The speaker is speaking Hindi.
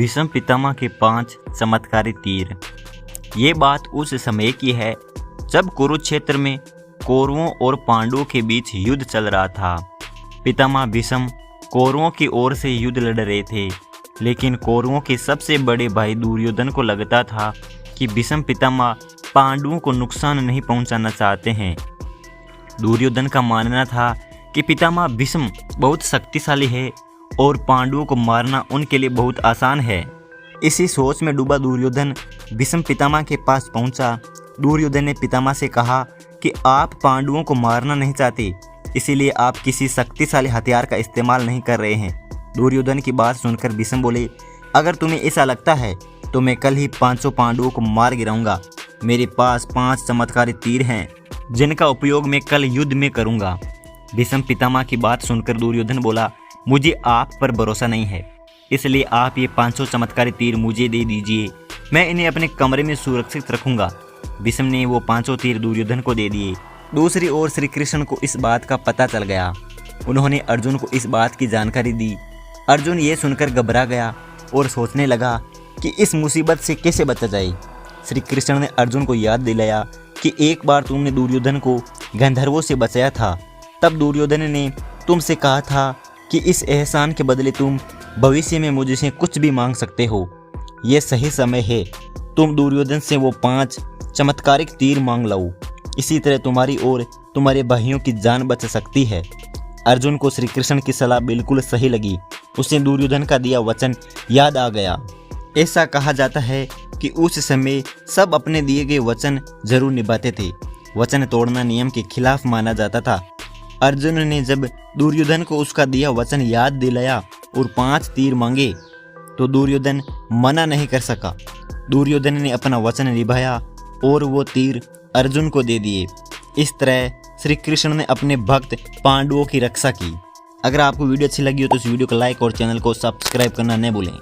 भीष्म पितामह के 5 चमत्कारी तीर। ये बात उस समय की है जब कुरुक्षेत्र में कौरवों और पांडवों के बीच युद्ध चल रहा था। पितामह भीष्म कौरवों की ओर से युद्ध लड़ रहे थे, लेकिन कौरवों के सबसे बड़े भाई दुर्योधन को लगता था कि भीष्म पितामह पांडवों को नुकसान नहीं पहुंचाना चाहते हैं। दुर्योधन का मानना था कि पितामह भीष्म बहुत शक्तिशाली है और पांडवों को मारना उनके लिए बहुत आसान है। इसी सोच में डूबा दुर्योधन भीष्म पितामह के पास पहुंचा। दुर्योधन ने पितामह से कहा कि आप पांडवों को मारना नहीं चाहते, इसीलिए आप किसी शक्तिशाली हथियार का इस्तेमाल नहीं कर रहे हैं। दुर्योधन की बात सुनकर भीष्म बोले, अगर तुम्हें ऐसा लगता है तो मैं कल ही 500 पांडवों को मार गिराऊंगा। मेरे पास 5 चमत्कारी तीर हैं जिनका उपयोग मैं कल युद्ध में करूंगा। भीष्म पितामह की बात सुनकर दुर्योधन बोला, मुझे आप पर भरोसा नहीं है, इसलिए आप ये 500 चमत्कारी तीर मुझे दे दीजिए, मैं इन्हें अपने कमरे में सुरक्षित रखूंगा। भीष्म ने वो 500 तीर दुर्योधन को दे दिए। दूसरी ओर श्री कृष्ण को इस बात का पता चल गया। उन्होंने अर्जुन को इस बात की जानकारी दी। अर्जुन ये सुनकर घबरा गया और सोचने लगा कि इस मुसीबत से कैसे बचा जाए। श्री कृष्ण ने अर्जुन को याद दिलाया कि एक बार तुमने दुर्योधन को गंधर्वों से बचाया था। तब दुर्योधन ने तुमसे कहा था कि इस एहसान के बदले तुम भविष्य में मुझसे कुछ भी मांग सकते हो। ये सही समय है, तुम दुर्योधन से वो 5 चमत्कारिक तीर मांग लो। इसी तरह तुम्हारी और तुम्हारे भाइयों की जान बच सकती है। अर्जुन को श्री कृष्ण की सलाह बिल्कुल सही लगी। उसे दुर्योधन का दिया वचन याद आ गया। ऐसा कहा जाता है कि उस समय सब अपने दिए गए वचन जरूर निभाते थे। वचन तोड़ना नियम के खिलाफ माना जाता था। अर्जुन ने जब दुर्योधन को उसका दिया वचन याद दिलाया और 5 तीर मांगे तो दुर्योधन मना नहीं कर सका। दुर्योधन ने अपना वचन निभाया और वो तीर अर्जुन को दे दिए। इस तरह श्री कृष्ण ने अपने भक्त पांडवों की रक्षा की। अगर आपको वीडियो अच्छी लगी हो तो इस वीडियो को लाइक और चैनल को सब्सक्राइब करना न भूलें।